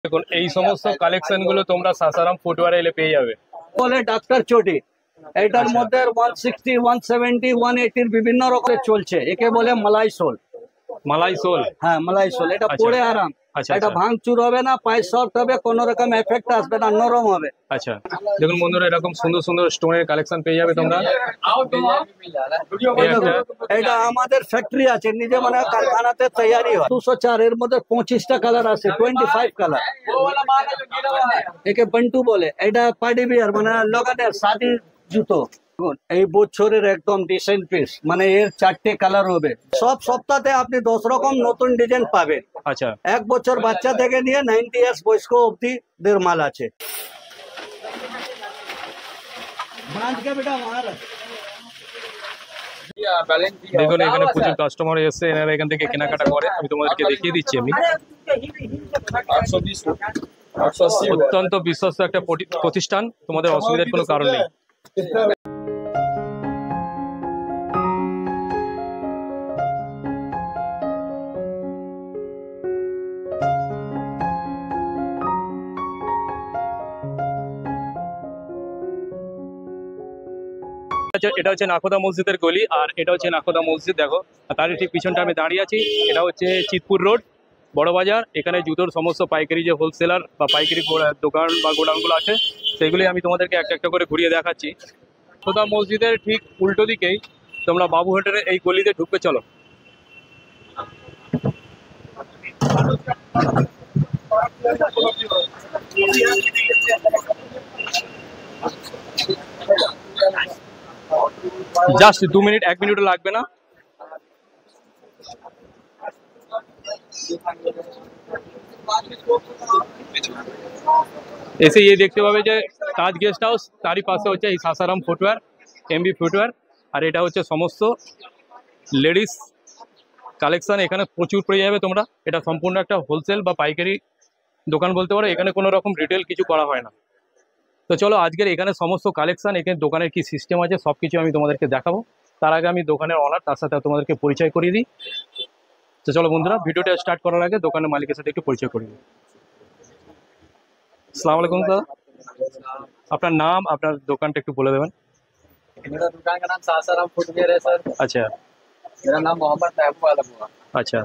দেখুন এই সমস্ত কালেকশন গুলো তোমরা সাসারাম ফুটওয়্যারে এলে পেয়ে যাবে। বলে ডাক্তার চটি, এটার মধ্যে 160 170 180 বিভিন্ন রকমের চলছে। একে বলে মালাই সোল। মালাই সোল, হ্যাঁ মালাই সোল, এটা পরে আরাম। আচ্ছা এটা আচ্ছা ভাঙচুর হবে না, পায়ে সফট হবে, কোন রকম এফেক্ট আসবে না, নরম হবে। আচ্ছা। দেখুন বন্ধুরা এরকম সুন্দর সুন্দর স্টোনের কালেকশন পেয়ে যাবে তোমরা। এই একটা এটা আমাদের ফ্যাক্টরি আছে, নিজে মানে কারখানাতে তৈরি হয়। 204 এর মধ্যে 25টা কালার আছে, 25 কালার। একে বন্টু বলে। এটা পার্টি বিয়ার মানে লগনের শাদি জুতো। এই বছরের একদম ডিসেন্ট পিস, মানে এর 4টে কালার হবে। সব সপ্তাহে আপনি 10 রকম নতুন ডিজাইন পাবেন। আচ্ছা 1 বছর বাচ্চা থেকে নিয়ে 90 ইয়ার্স বয়স্ক অব্দি দের মাল আছে। দেখুন এখানে প্রচুর কাস্টমার এসে এনারা এখান থেকে কেনাকাটা করে। আমি তোমাদেরকে দেখিয়ে দিচ্ছি। আমি অত্যন্ত বিশ্বস্ত একটা প্রতিষ্ঠান, তোমাদের অসুবিধার কোনো কারণ নেই। এটা হচ্ছে নাখোদা মসজিদের গলি, আর এটা হচ্ছে নাখোদা মসজিদ। দেখো তারই ঠিক পিছনটা আমি দাঁড়িয়ে আছি। এটা হচ্ছে চিতপুর রোড, বড় বাজার। এখানে জুতোর সমস্ত পাইকারি যে হোলসেলার বা পাইকারি দোকান বা গোডাউনগুলো আছে সেগুলি আমি তোমাদেরকে একটা একটা করে ঘুরিয়ে দেখাচ্ছি। নাখোদা মসজিদের ঠিক উল্টো দিকেই তোমরা বাবু হোটেলের এই গলিতে ঢুকবে। চলো। জাস্ট 2 মিনিট, 1 মিনিটও লাগবে না। এসে দেখতে পাবে যে তাজ গেস্ট হাউস, তারই পাশে হচ্ছে এই সাসারাম ফুটওয়্যার, এমবি ফুটওয়্যার। আর এটা হচ্ছে সমস্ত লেডিস কালেকশন। এখানে প্রচুর পেয়ে যাবে তোমরা। এটা সম্পূর্ণ একটা হোলসেল বা পাইকারি দোকান বলতে পারো। এখানে কোনো রকম রিটেল কিছু করা হয় না। তো চলো আজকের এখানে সমস্ত কালেকশন, এখানে দোকানের কি সিস্টেম আছে সব কিছু আমি তোমাদেরকে দেখাবো। তার আগে আমি দোকানের অনার, তার সাথে তোমাদেরকে পরিচয় করিয়ে দিই। তো চলো বন্ধুরা, ভিডিওটা স্টার্ট করার আগে দোকানের মালিকের সাথে একটু পরিচয় করিয়ে দিই। আসসালামু আলাইকুম দাদা, আপনার নাম, আপনার দোকানটা একটু বলে দেবেন। मेरा दुकान का नाम सासाराम फुटवियर है सर। अच्छा, मेरा नाम मोहम्मद महबूब आलम हुआ। अच्छा,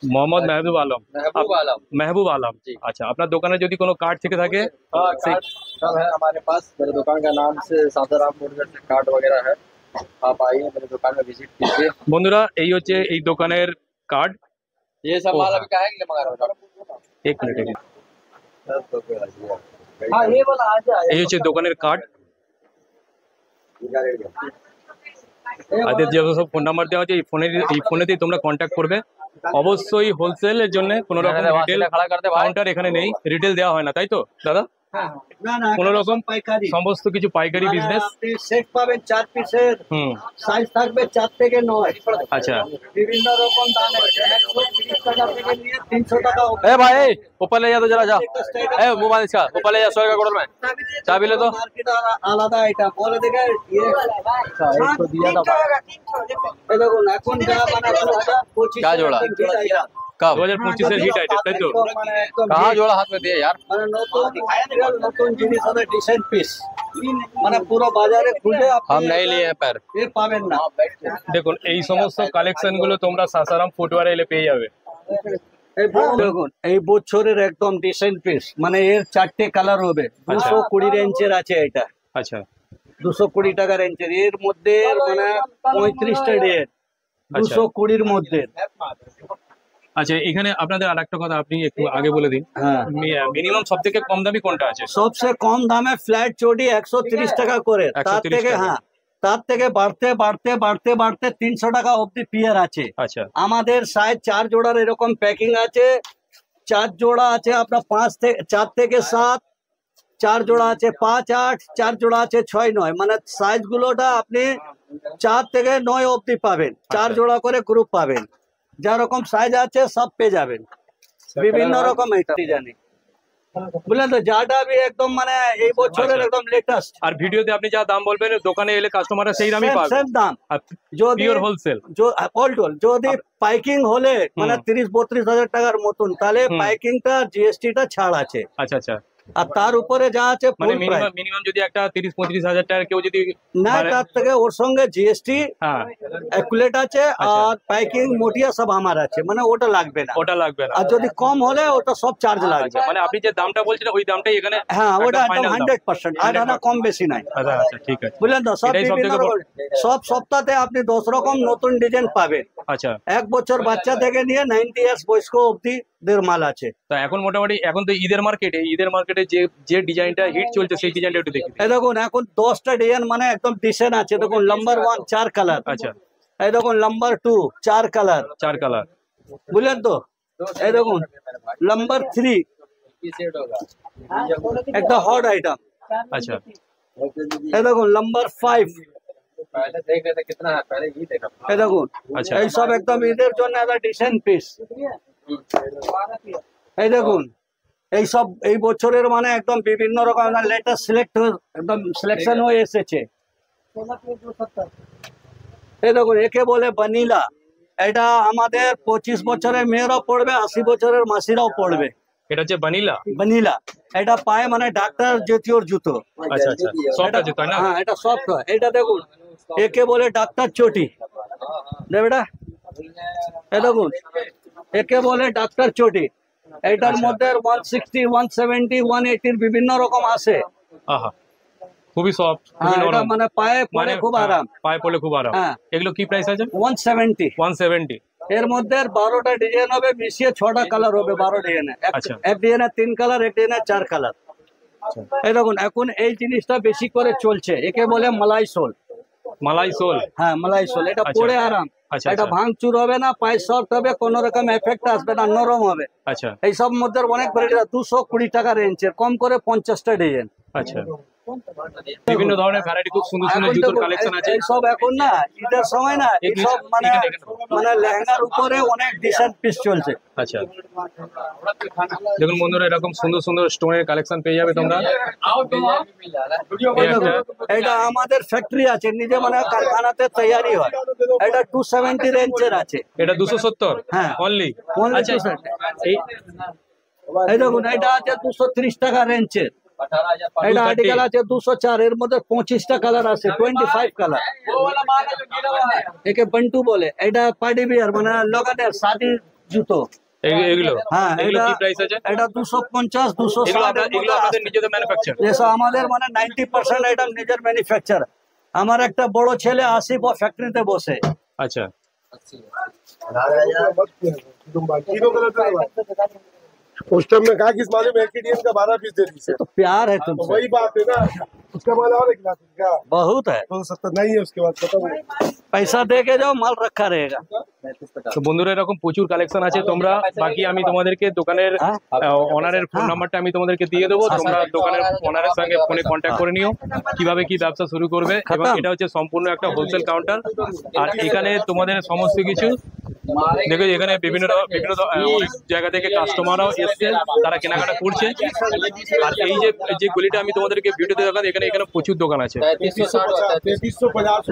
मोहम्मद महबूब आलम। महबूब आलम महबूब आलम जी। अच्छा, আপনার দোকানে যদি কোনো কার্ড থেকে থাকে हाँ, कार्ड सब है हमारे पास। मेरे दुकान का नाम से सासाराम फुटवियर से कार्ड वगैरह है। आप आइए मेरे दुकान में विजिट कीजिए। বন্ধুরা এই হচ্ছে এই দোকানের কার্ড। ये सब माल अभी काहे के लिए मंगा रहे हो? এক মিনিট, এক মিনিট। हाँ ये वाला आ जाए। এই হচ্ছে দোকানের কার্ড। আদের যে সব ফোন নাম্বার দেওয়া আছে এই ফোনেতেই তোমরা কন্ট্যাক্ট করবে। অবশ্যই হোলসেলের জন্য কোনো রকম রিটেল কাউন্টার এখানে নেই, রিটেল দেওয়া হয় না, তাই তো দাদা? না না, কোনো রকম পাইকারি, সমস্ত কিছু পাইকারি বিজনেস। আপনি সেট পাবেন 4 পিসের, সাইজ থাকবে 4 থেকে 9। আচ্ছা বিভিন্ন রকম দামে 130 টাকা থেকে নিয়ে 300 টাকা। ए भाई ऊपर ले जा तो जरा जा। ए मोबाइल इसका ऊपर ले जा 100 का करोड़ में चाबी ले दो। মার্কেট আলাদা। এটা বলে দেখে একটু দিয়ে দাও। এই দেখুন এখন যা মানে 2025 क्या जोड़ा? कब 2025 এর হিট আইটেম, তাই তো? মানে একদম कहाँ जोड़ा हाथ में दिए यार? মানে নতুন material, নতুন জিনিস হবে, ডিসেন্ট পিস। মানে পুরো বাজারে খুঁজে আপনি हम नहीं लिए हैं पैर। এ পাবেন না। দেখুন এই সমস্ত কালেকশন গুলো তোমরা সাসারাম ফুটওয়্যারে এলে পেয়ে যাবে। দেখুন এই বছরের একদম ডিসেন্ট পিস, মানে এর 4টে কালার হবে। 220 রেঞ্জের আছে এটা। আচ্ছা 220 টাকা রেঞ্জের। এর মধ্যে মানে 35টা রেট 220-র মধ্যে। আচ্ছা, এখানে আপনাদের আর একটা কথা আপনি একটু আগে বলে দিন। হ্যাঁ, মিনিমাম সব থেকে কম দামি কোনটা আছে? সবচেয়ে কম দামে ফ্ল্যাট চটি 130 টাকা করে। তার 130 থেকে টাকা। হ্যাঁ, তার থেকে বাড়তে বাড়তে বাড়তে বাড়তে 300 টাকা অবধি পিয়ার আছে। আচ্ছা আমাদের সাইজ 4 জোড়ার এরকম প্যাকিং আছে। 4 জোড়া আছে আপনার 4 থেকে 7, 4 জোড়া আছে 5, 8, 4 জোড়া আছে 6, 9। মানে সাইজ গুলোটা আপনি 4 থেকে 9 অবধি পাবেন। 4 জোড়া করে গ্রুপ পাবেন। যা রকম সাইজ আছে সব পেয়ে যাবেন। বিভিন্ন রকম এটা জানি বুঝলেন তো, যাটা भी एकदम মানে এই বছরের একদম লেটেস্ট আর ভিডিওতে আপনি যা দাম বলবেন দোকানে এলে কাস্টমাররা সেই দামই পাবে, সেম দাম। আর যদি পিওর হোলসেল। যদি পাইকিং হলে মানে 30-32 হাজার টাকার মতন, তাহলে পাইকিংটা জিএসটিটা ছাড় আছে। আচ্ছা আচ্ছা, আর তার উপরে যা আছে মানে ফুল প্রাইস। মিনিমাম যদি একটা 30-35 হাজার টাকার কেউ যদি না, তার থেকে ওর সঙ্গে জিএসটি হ্যাঁ অ্যাকুলেট আছে, আর পাইকিং মোটিয়া সব আমার আছে, মানে ওটা লাগবে না। ওটা লাগবে না। আর যদি কম হলে ওটা সব চার্জ লাগবে। মানে আপনি যে দামটা বলছেন ওই দামটাই এখানে? হ্যাঁ, ওটা একদম final দাম। 100%, আর না কম বেশি নাই। আচ্ছা আচ্ছা, ঠিক আছে। বুঝলেন তো, সব এটাই বিভিন্ন সবথেকে বড়। রকম, সব সপ্তাহে আপনি 10 রকম নতুন ডিজাইন পাবেন। আচ্ছা, 1 বছর বাচ্চা থেকে নিয়ে 90 ইয়ার্স বয়স্ক অবধি দের মাল আছে। তো এখন মোটামুটি এখন তো ঈদের মার্কেটে যে ডিজাইনটা হিট চলছে সেই ডিজাইনটা একটু দেখি। এই দেখুন, এখন 10টা ডিজাইন মানে একদম ডিজাইন আছে। দেখুন, নাম্বার 1 4 কালার। আচ্ছা, এই দেখুন নাম্বার 2 4 কালার। 4 কালার। বুঝলেন তো, এই দেখুন নাম্বার 3 একটা হট আইটেম। আচ্ছা, এই দেখুন নাম্বার 5। पहले देख रहे थे कितना है, पहले ही देखा। এই দেখুন, আচ্ছা। এই সব একদম ঈদের জন্য একটা ডিসেন্ট পিস। এই দেখুন, এই সব এই বছরের মানে একদম বিভিন্ন রকম লেটেস্ট একদম সিলেকশন হয়ে এসেছে। এই দেখুন, একে বলে ভ্যানিলা। এটা আমাদের 25 বছরের মেয়েরাও পড়বে, 80 বছরের মাসিরাও পড়বে। এটা হচ্ছে ভ্যানিলা। ভ্যানিলা, এটা পায়ে মানে ডাক্তার জাতীয় জুতো। আচ্ছা আচ্ছা, সফট আছে তাই না? হ্যাঁ, এটা সফট হয়। এটা দেখুন, একে বলে ডাক্তার চটি। বেটা, এই দেখুন, একে বলে ডাক্তার চটি। এটার মধ্যে 160, 170, 180 বিভিন্ন রকম আছে। আহা, খুবই সফট, হ্যাঁ, খুবই এটা নরম, মানে পায়ে পরে খুব আরাম। পায়ে পড়লে খুব আরাম। হ্যাঁ। এগুলো কি প্রাইস আছে? 170। 170। এর মধ্যে 12টা ডিজাইন হবে, মিশিয়ে 6টা কালার হবে 12 ডিজাইনে। আচ্ছা। এক ডিজাইনে 3 কালার, এক ডিজাইনে 4 কালার। এই দেখুন, এখন এই জিনিসটা বেশি করে চলছে, একে বলে মালাই সোল। মালাই সোল। হ্যাঁ, মালাই সোল। এটা আচ্ছা। পরে আরাম। আচ্ছা, এটা আচ্ছা। ভাঙচুর হবে না, পায়ে সফট হবে, কোন রকম এফেক্ট আসবে না, নরম হবে। আচ্ছা এই সব মধ্যে অনেক ভ্যারাইটি, 220 টাকা রেঞ্জের, কম করে 50টা ডিজাইন। আচ্ছা, বিভিন্ন ধরনের ভ্যারাইটি, খুব সুন্দর সুন্দর এখন জুতোর দেখুন, কালেকশন আছে। এই সব এখন না ঈদের সময় না, এই সব মানে মানে লেহেঙ্গার উপরে অনেক ডিজাইন পিস চলছে। আচ্ছা, দেখুন বন্ধুরা, এরকম সুন্দর সুন্দর স্টোনের কালেকশন পেয়ে যাবে তোমরা। এই একটা, এটা আমাদের ফ্যাক্টরি আছে, নিজে মানে কারখানাতে তৈরি হয়। এটা 270 রেঞ্জের আছে। এটা 270 হ্যাঁ। অনলি। Only আচ্ছা, 270 এই এই দেখুন, এটা আছে 230 টাকা রেঞ্জের। এটা আর্টিকেল আছে 204। এর মধ্যে 25টা কালার আছে, 25 কালার। একে বন্টু বলে। এটা পার্টি বিয়ার মানে লোকানের শাদি জুতো। এগুলো, হ্যাঁ, এগুলো এটা কি প্রাইস আছে? এটা 250, 260। এগুলো আপনাদের নিজেদের ম্যানুফ্যাকচার? আমাদের মানে 90% আইটেম নিজের ম্যানুফ্যাকচার। আমার একটা বড় ছেলে আসিফ ও ফ্যাক্টরিতে বসে। আচ্ছা, उस टाइम में कहा कि इस माले में एक डिजाइन का 12 पीस दे दीजिए। तो प्यार है तो तुमसे, वही बात है ना, उसका माल और एक लाख का बहुत है। 270 नहीं है, उसके बाद खत्म हो गया। पैसा दे के जाओ, माल रखा रहेगा। তো বন্ধুরা, এরকম প্রচুর কালেকশন আছে। তোমরা বাকি আমি তোমাদেরকে দোকানের হ্যাঁ। ওনারের ফোন নাম্বারটা আমি তোমাদেরকে দিয়ে দেবো। তোমরা দোকানের ওনারের সঙ্গে ফোনে কন্ট্যাক্ট করে নিও কিভাবে কি ব্যবসা শুরু করবে। এবং এটা হচ্ছে সম্পূর্ণ একটা হোলসেল কাউন্টার। আর এখানে তোমাদের সমস্ত কিছু দেখো, এখানে বিভিন্ন অনেক জায়গা থেকে কাস্টমাররাও এসছে, তারা কেনাকাটা করছে। আর এই যে গলিটা আমি তোমাদেরকে ভিডিওতে দেখালাম, এখানে প্রচুর দোকান আছে। 3350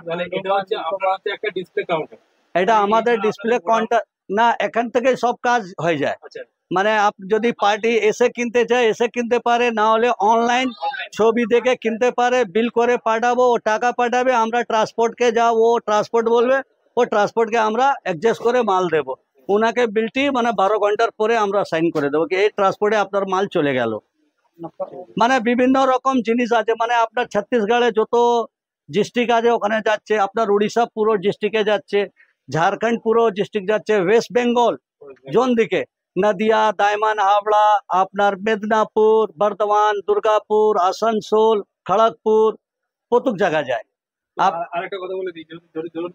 মানে এটা হচ্ছে আপনার হচ্ছে একটা ডিসপ্লে কাউন্টার। এটা আমাদের ডিসপ্লে কাউন্টার না, এখান থেকে সব কাজ হয়ে যায়। আচ্ছা, মানে যদি পার্টি এসে কিনতে চায় এসে কিনতে পারে, না হলে অনলাইন ছবি দেখে কিনতে পারে। বিল করে পাঠাবো, ও টাকা পাঠাবে, আমরা ট্রান্সপোর্টকে যাও, ও ট্রান্সপোর্ট বলবে, ও ট্রান্সপোর্টকে আমরা অ্যাডজাস্ট করে মাল দেবো। ওনাকে বিলটি মানে 12 ঘন্টার পরে আমরা সাইন করে দেবো কি এই ট্রান্সপোর্টে আপনার মাল চলে গেল। মানে বিভিন্ন রকম জিনিস আছে, মানে আপনার ছত্তিশগড়ে যত ডিস্ট্রিক্ট আছে ওখানে যাচ্ছে, আপনার উড়িষ্যা পুরো ডিস্ট্রিক্টে যাচ্ছে, ঝাড়খণ্ড পুরো ডিস্ট্রিক্ট যাচ্ছে, ওয়েস্ট বেঙ্গল জোন দিকে নদিয়া, দাইমান, হাবড়া, আপনার মেদিনীপুর, বর্ধমান, দুর্গাপুর, আসানসোল, খড়গপুর, প্রত্যেক জায়গা যায়। আরেকটা কথা বলে দিই,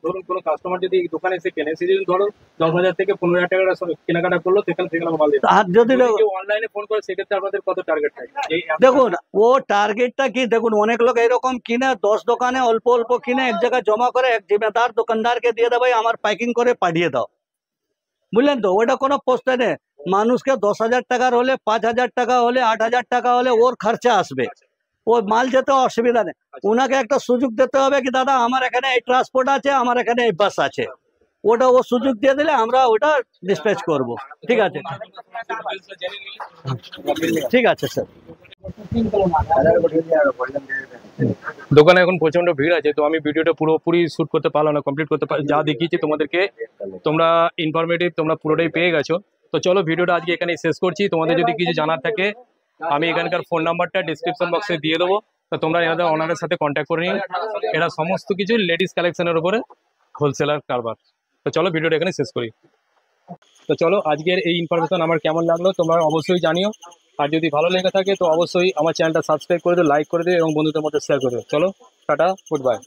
ধরুন কোনো কাস্টমার যদি দোকানে এসে কেনে, সে যদি ধরো 10,000 থেকে 15,000 টাকার কেনাকাটা করলো, সেখানে মাল দিতে। আর যদি অনলাইনে ফোন করে, সেক্ষেত্রে আপনাদের কত টার্গেট থাকে? দেখুন, ও টার্গেটটা কি, দেখুন অনেক লোক এরকম কিনে 10 দোকানে অল্প অল্প কিনে এক জায়গায় জমা করে এক জিম্মেদার দোকানদারকে দিয়ে দেয়, ভাই আমার প্যাকিং করে পাঠিয়ে দাও। বুঝলেন তো, ওটা কোনো প্রশ্ন নেই। মানুষকে 10,000 টাকার হলে 5,000 টাকা হলে 8,000 টাকা হলে ওর খরচা আসবে, ও মাল যেতে অসুবিধা নেই। ওনাকে একটা সুযোগ দিতে হবে কি দাদা আমার এখানে এই ট্রান্সপোর্ট আছে, আমার এখানে এই বাস আছে, ওটা ও সুযোগ দিয়ে দিলে আমরা ওটা ডিসপ্যাচ করব। ঠিক আছে, ঠিক আছে স্যার। দোকানে এখন প্রচন্ড ভিড় আছে, তো আমি ভিডিওটা পুরোপুরি শ্যুট করতে পারলাম না, কমপ্লিট করতে যা দেখিয়েছি তোমাদেরকে তোমরা ইনফরমেটিভ তোমরা পুরোটাই পেয়ে গেছো। তো চলো ভিডিওটা আজকে এখানেই শেষ করছি। তোমাদের যদি কিছু জানার থাকে আমি এখানকার ফোন নাম্বারটা ডিসক্রিপশন বক্সে দিয়ে দেবো, তো তোমরা এনাদের ওনারের সাথে কন্ট্যাক্ট করে নিও। এরা সমস্ত কিছু লেডিস কালেকশনের উপরে হোলসেলার কারবার। তো চলো ভিডিওটা এখানে শেষ করি। তো চলো আজকের এই ইনফরমেশন আমার কেমন লাগলো তোমরা অবশ্যই জানিও, আর যদি ভালো লেগে থাকে তো অবশ্যই আমার চ্যানেলটা সাবস্ক্রাইব করে দিও, লাইক করে দিও এবং বন্ধুদের মধ্যে শেয়ার করে দিও। চলো টাটা, গুড বাই।